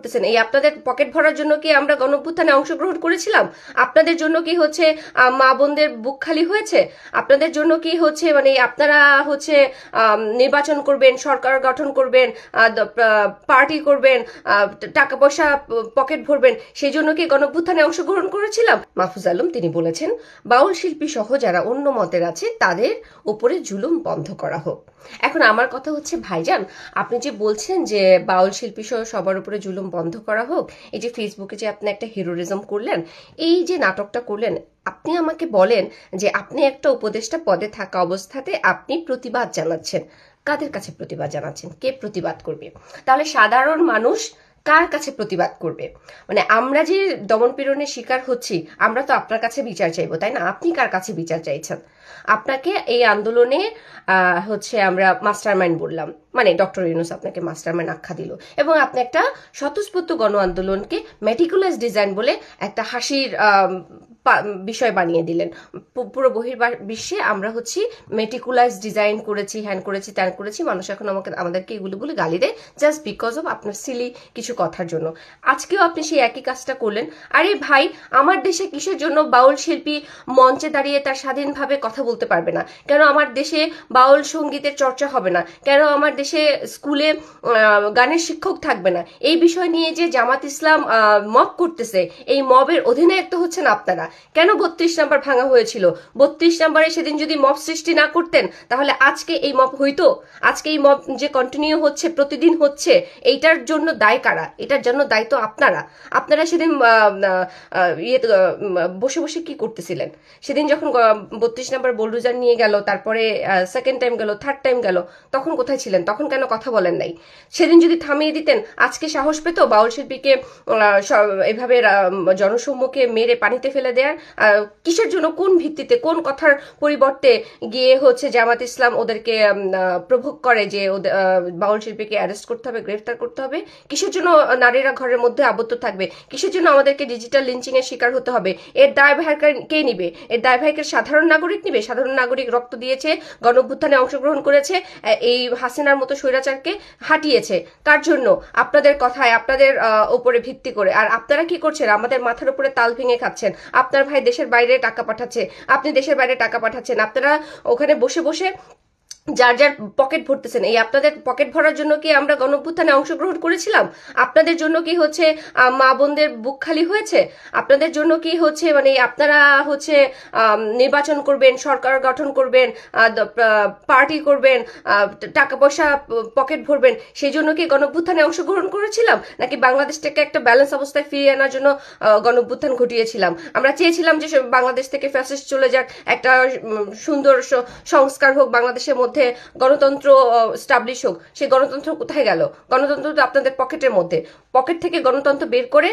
করতেছেন এই আপনাদের পকেট ভরার জন্য কি আমরা গণঅভ্যুত্থানে অংশগ্রহণ করেছিলাম? আপনাদের জন্য কি হচ্ছে মা বোনদের বুক খালি হয়েছে? আপনাদের জন্য কি হচ্ছে মানে আপনারা হচ্ছে নির্বাচন করবেন, সরকার গঠন করবেন, পার্টি করবেন, টাকা পয়সা পকেট ভরবেন, সেই জন্য কি গণঅভ্যুত্থানে অংশগ্রহণ করেছিলাম? মাহফুজ আলম তিনি বলেছেন বাউল শিল্পী সহ যারা অন্য মতের আছে তাদের উপরে জুলুম বন্ধ করা হোক। এখন আমার কথা হচ্ছে ভাইজান, আপনি যে বলছেন যে বাউল শিল্পী সহ সবার উপরে জুলুম বন্ধ করা হোক, এই যে ফেসবুকে যে আপনি একটা হিরোরিজম করলেন, এই যে নাটকটা করলেন, আপনি আমাকে বলেন যে আপনি একটা উপদেষ্টা পদে থাকা অবস্থাতে আপনি প্রতিবাদ জানাচ্ছেন, কাদের কাছে প্রতিবাদ জানাচ্ছেন? কে প্রতিবাদ করবে? তাহলে সাধারণ মানুষ কার কাছে প্রতিবাদ করবে? মানে আমরা যে দমনপীড়নের শিকার হচ্ছি, আমরা তো আপনার কাছে বিচার চাইবো, তাই না? আপনি কার কাছে বিচার চাইছেন? আপনাকে এই আন্দোলনে হচ্ছে আমরা মাস্টারমাইন্ড বললাম, মানে ডক্টর ইউনূস আপনাকে মাস্টারমাইন্ড আখ্যা দিল, এবং আপনি একটা স্বতঃস্ফূর্ত গণ আন্দোলনকে মেটিকুলাস ডিজাইন বলে একটা হাসির বিষয় বানিয়ে দিলেন। পুরো বিশ্বে আমরা হচ্ছি মেটিকুলাস ডিজাইন করেছি, হ্যান করেছি, ত্যান করেছি, মানুষ এখন আমাদেরকে এগুলো বলে গালি দেয় জাস্ট বিকজ অফ আপনার সিলি কিছু কথার জন্য। আজকেও আপনি সেই একই কাজটা করলেন। আরে ভাই, আমার দেশে কিসের জন্য বাউল শিল্পী মঞ্চে দাঁড়িয়ে তার স্বাধীনভাবে কথা বলতে পারবে না? কেন আমার দেশে বাউল সঙ্গীতের চর্চা হবে না? কেন আমার দেশে স্কুলে গানের শিক্ষক থাকবে না? এই বিষয় নিয়ে যে জামাত ইসলাম মব করতেছে, এই মবের অধিনায়ক তো হচ্ছেন আপনারা। কেন 32 নাম্বার ভাঙা হয়েছিল? 32 নাম্বারে সেদিন যদি মব সৃষ্টি না করতেন তাহলে আজকে এই মব হইতো? আজকে এই মব যে কন্টিনিউ হচ্ছে, প্রতিদিন হচ্ছে, এইটার জন্য দায় কারা? এটার জন্য দায়িত্ব আপনারা। আপনারা সেদিন বসে বসে কি করতেছিলেন? সেদিন যখন 32 নাম্বার বোলডোজার নিয়ে গেল, তারপরে সেকেন্ড টাইম গেল, থার্ড টাইম গেল, তখন কোথায় ছিলেন? তখন কেন কথা বলেন নাই? সেদিন যদি থামিয়ে দিতেন আজকে সাহস পেত বাউল শিল্পীকে এভাবে জনসম্মুখে মেরে পানিতে ফেলে দেয়ার? কিসের জন্য, কোন ভিত্তিতে, কোন কথার পরিবর্তে গিয়ে হচ্ছে জামাত ইসলাম ওদেরকে প্রভোগ করে যে বাউল শিল্পীকে অ্যারেস্ট করতে হবে, গ্রেফতার করতে হবে? কিসের জন্য নারীরা ঘরের মধ্যে আবদ্ধ থাকবে? কিসের জন্য আমাদেরকে ডিজিটাল লিঞ্চিং এর শিকার হতে হবে? এর দায়ভার কে নিবে? এর দায়ভারকে সাধারণ নাগরিক নিবে? সাধারণ নাগরিক রক্ত দিয়েছে, গণঅভ্যুত্থানে অংশগ্রহণ করেছে, এই হাসিনার মতো স্বৈরাচারকে হাঁটিয়েছে। কার জন্য? আপনাদের কথায়, আপনাদের উপরে ভিত্তি করে। আর আপনারা কি করছেন? আমাদের মাথার উপরে তাল ভেঙে খাচ্ছেন। আপনার ভাই দেশের বাইরে টাকা পাঠাচ্ছে, আপনি দেশের বাইরে টাকা পাঠাচ্ছেন, আপনারা ওখানে বসে বসে যার যার পকেট ভরতেছেন। এই আপনাদের পকেট ভরার জন্য কি আমরা গণঅভ্যুত্থানে অংশগ্রহণ করেছিলাম? আপনাদের জন্য কি হচ্ছে মা বোনদের বুক খালি হয়েছে? আপনাদের জন্য কি হচ্ছে মানে আপনারা হচ্ছে নির্বাচন করবেন, সরকার গঠন করবেন, পার্টি করবেন, টাকা পয়সা পকেট ভরবেন, সেই জন্য কি গণঅভ্যুত্থানে অংশগ্রহণ করেছিলাম? নাকি বাংলাদেশটাকে একটা ব্যালেন্স অবস্থায় ফিরিয়ে আনার জন্য গণঅভ্যুত্থান ঘটিয়েছিলাম? আমরা চেয়েছিলাম যে বাংলাদেশ থেকে ফ্যাসিস্ট চলে যাক, একটা সুন্দর সংস্কার হোক, বাংলাদেশের মধ্যে গণতন্ত্র স্টাবলিশ হোক। সেই গণতন্ত্র কোথায় গেল? গণতন্ত্র তো আপনাদের পকেটের মধ্যে। পকেট থেকে গণতন্ত্র বের করে